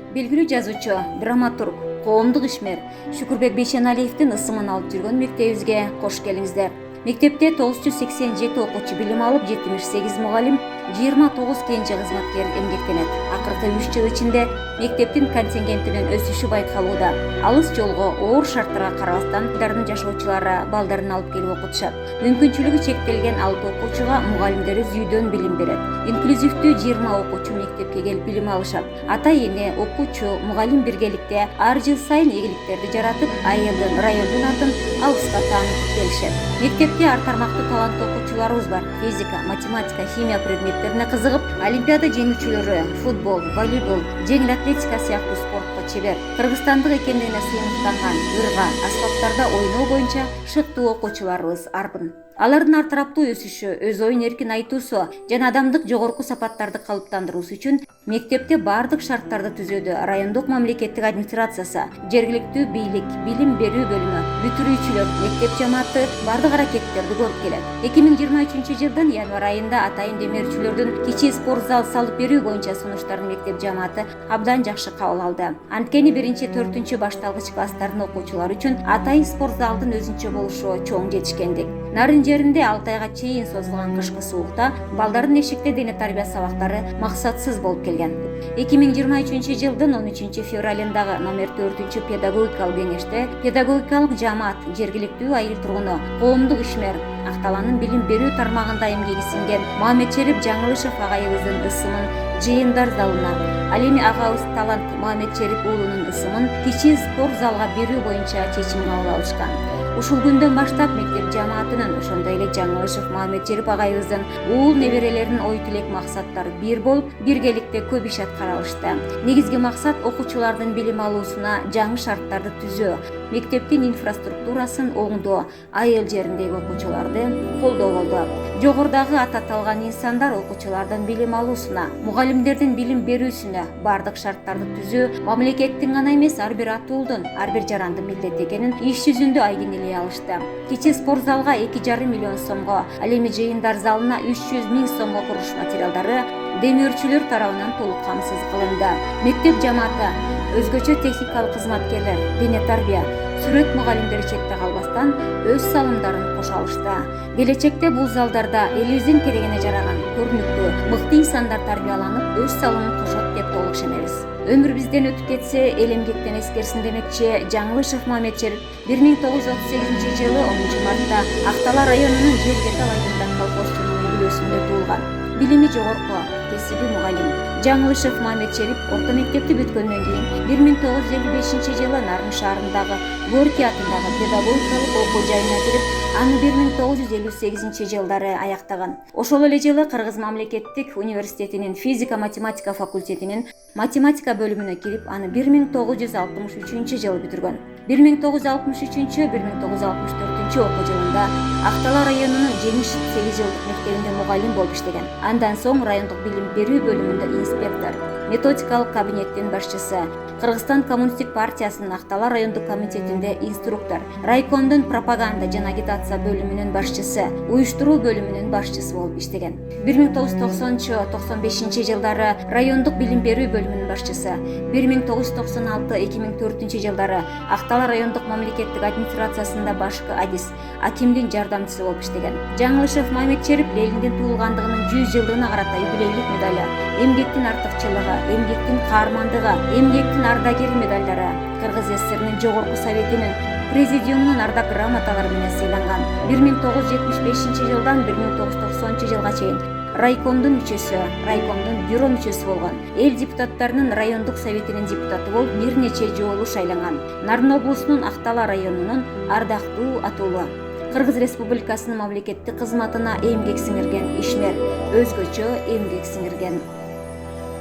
Белгилүү жазуучу, драматург, коомдук ишмер Шүкүрбек Бейшеналиевдин ысымын алып жүргөн мектебибизге кош келиңиздер. Мектепте 987 окуучу билим алып, 78 мугалим, 29 кенже кызматкер эмгектенет. Акыркы 3 жыл ичинде мектептин контингентинин өсүшү байкалууда. Алыс жолго, оор шарттарга карабастан дардын жашоочулары балдарын алып келип окутушат. Мүмкүнчүлүгү чектелген 6 окуучуга мугалимдери зүйдөн билим берет. Инклюзивдүү 20 окуучу мектепке келип билим алышат. Ата-эне, окуучу, мугалим биргеликте ар жыл сайын ийгиликтерди жаратып, айылдын, райондун атын алыска таанытып келишет. Мектепте ар тармактуу таланттуу окуучуларыбыз бар. Физика, математика, химия предметтерине кызыгып, олимпиада жеңүүчүлөрү, футбол, волейбол, жеңил атлетика сыяктуу спортко чебер. Кыргызстандык экендигине сыймыктанган, ырга, аспаптарда ойноо боюнча шыктуу окуучуларыбыз арбын. Алардын ар тараптуу өсүшү, өз оюн эркин айтуусу жана адамдык жогорку сапаттарды калыптандыруусу үчүн мектепте баардык шарттарды түзүүдө райондук мамлекеттик администрациясы, жергиликтүү бийлик, билим берүү бөлүмү, бүтүрүүчүлөр, мектеп жамааты баардык аракеттерди көрүп келет. 2023-жылдын январь айында атайын демирчүлөрдүн кичи спорт зал салып берүү боюнча сунуштарын мектеп жамааты абдан жакшы кабыл алды. Анткени 1-4 башталгыч класстардын окуучулары үчүн атайын спорт залдын өзүнчө болушу чоң жетишкендик. Нарын жеринде 6 айга чейин созулган кышкы суукта балдардын эшикте дене тарбия сабактары максатсыз болуп келген. 2023-жылдын 13 февралындагы номер 4 педагогикалык кеңеште педагогикалык жамаат, жергиликтүү айыл тургуну, коомдук ишмер, Акталанын билим берүү тармагында эмгеги сиңген Мамедчерип Жаңылышев агайыбыздын ысымын жыйындар залына, ал эми агабыз Талант Мамедчерип уулунун ысымын кичи спорт залга берүү боюнча чечим кабыл алышкан. Ушул күндөн баштап мектеп жамаатынын, ошондой эле Жаңылышев Мамедчерип агайыбыздын уул неберелеринин ой тилек максаттары бир болуп, биргеликте көп иш аткарылышты. Негизги максат окуучулардын билим алуусуна жаңы шарттарды түзөө, мектептин инфраструктурасын оңдоо, айыл жериндеги окуучуларды колдоо болду. Жогорудагы аталган инсандар окуучулардын билим алуусуна, мугалимдердин билим берүүсүнө баардык шарттарды түзөө мамлекеттин гана эмес, ар бир атуулдун, ар бир жарандын милдети экенин иш жүзүндө айдын эле алышты. Кичи спорт залга 2,5 миллион сомго, ал эми жыйындар залына 300 000 сомго курулуш материалдары демирчүлөр тарабынан толук камсыз кылынды. Мектеп жамааты, өзгөчө техникалык кызматкерлер, дене тарбия, сүрөт мугалимдери четте калбастан өз салымдарын кошо алышты. Келечекте бул залдарда элибиздин керегине жараган, көрүнүктүү, мыкты инсандар тарбияланып, өз салымын кошот деп толук ишенебиз. Өмүр бизден өтүп кетсе, эл эмгектен эскерсин демекчи Жаңылышев Мамедчерип 1938 жылы 10 мартта Актала районунун Жеркетал айылында колхозчунун үйлөөсүндө туулган. Билими жогорку, кесиби мугалим. Жаңылышев Мамедчерип орто мектепти бүткөндөн кийин 1955 жылы Нарын шаарындагы Горький атындагы педагогикалык окуу жайына кирип, аны 1958 жылдары аяктаган. Ошол эле жылы Кыргыз мамлекеттик университетинин физика-математика факультетинин математика бөлүмүнө кирип, аны 1963 жылы бүтүргөн. 1963-1964 окуу жылында Актала районунун Жеңиш 8 жылдык мектебинде мугалим болуп иштеген. Андан соң райондук билим берүү бөлүмүндө инспектор, методикалык кабинеттин башчысы, Кыргызстан коммунисттик партиясынын Актала райондук комитетинде инструктор, райкомдун пропаганда жана агитация бөлүмүнүн башчысы, уюштуруу бөлүмүнүн башчысы болуп иштеген. 1990-95 жылдары райондук билим берүү бөлүмүнүн башчысы, 1996-2004 жылдары Актала райондук мамлекеттик администрациясында башкы адис, акимдин жардамчысы болуп иштеген. Жаңылышев Мамедчерип элиндин туулгандыгынын 100 жылдыгына карата юбилейлик медали, эмгектин артыкчылыгы, эмгектин каармандыгы, эмгектин ардагери медалдары, Кыргыз ССРнин жогорку советинин президиумунун ардак грамоталары менен сыйланган. 1975 жылдан 1990 жылга чейин райкомдун мүчөсү, райкомдун бюро мүчөсү болгон. Эл депутаттарынын райондук советинин депутаты болуп бир нече жолу шайланган. Нарын облусунун Актала районунун ардактуу атуулу. Кыргыз Республикасынын мамлекеттик кызматына эмгек сиңирген ишмер, өзгөчө эмгек сиңирген.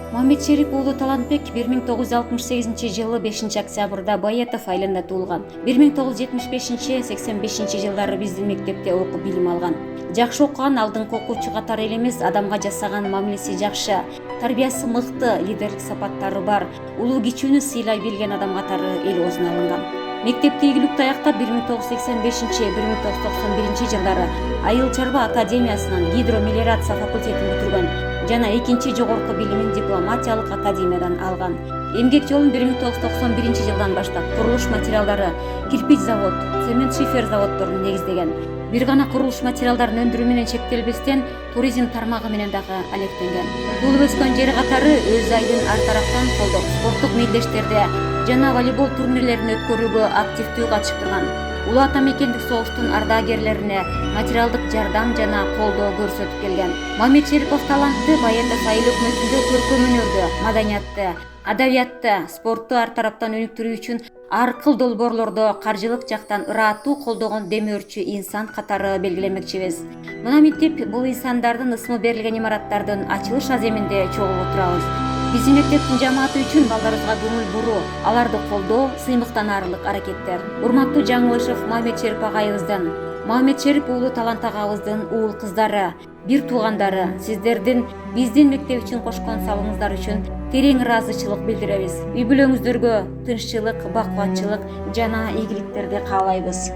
Мамедчерип уулу Талантбек 1968 жылы 5 октябрда Баятов айылында туулган. 1975-85 жылдары биздин мектепте окуп билим алган. Жакшы окуган алдыңкы окуучу катары эле эмес, адамга жасаган мамилеси жакшы, тарбиясы мыкты, лидерлик сапаттары бар, улуу кичүүнү сыйлай билген адам катары эл оозуна алынган. Мектепти ийгиликтүү аяктап 1985-1991 жылдары Айыл чарба академиясынын гидромелиорация факультетин бүтүргөн жана экинчи жогорку билимин дипломатиялык академиядан алган. Эмгек жолун 1991 жылдан баштап курулуш материалдары, кирпич завод, цемент шифер заводдорун негиздеген. Бир гана курулуш материалдарын өндүрүү менен чектелбестен туризм тармагы менен дагы алектенген. Туулуп өскөн жери катары өз айдын ар тараптан колдоп, спорттук мелдештерде жана волейбол турнирлерин өткөрүүгө активдүү катышып турган. Улуу ата мекендик согуштун ардагерлерине материалдык жардам жана колдоо көрсөтүп келген. Мамед Шерипов талантты Байырдык айыл өкмөтүндө көркөм өнөрдө, маданиятты, адабиятты, спортту ар тараптан өнүктүрүү үчүн ар кыл долбоорлордо каржылык жактан ыраттуу колдогон демөөрчү инсан катары белгилемекчибиз. Мына мектеп бул инсандардын ысмы берилген имараттардын ачылыш аземинде чогулуп турабыз. Биздин мектептин жамааты үчүн балдарыбызга көңүл буруу, аларды колдоо, сыймыктан арылык аракеттер. Урматтуу Жаңылышев Мамед Шерип агайыбыздан, Мамед Шерип уулу Талант агабыздын уул кыздары, бир туугандары, сиздердин биздин мектеп үчүн кошкон салымыңыздар үчүн терең ыраазычылык билдиребиз. Үй бүлөңүздөргө тынччылык, бакубатчылык жана ийгиликтерди каалайбыз.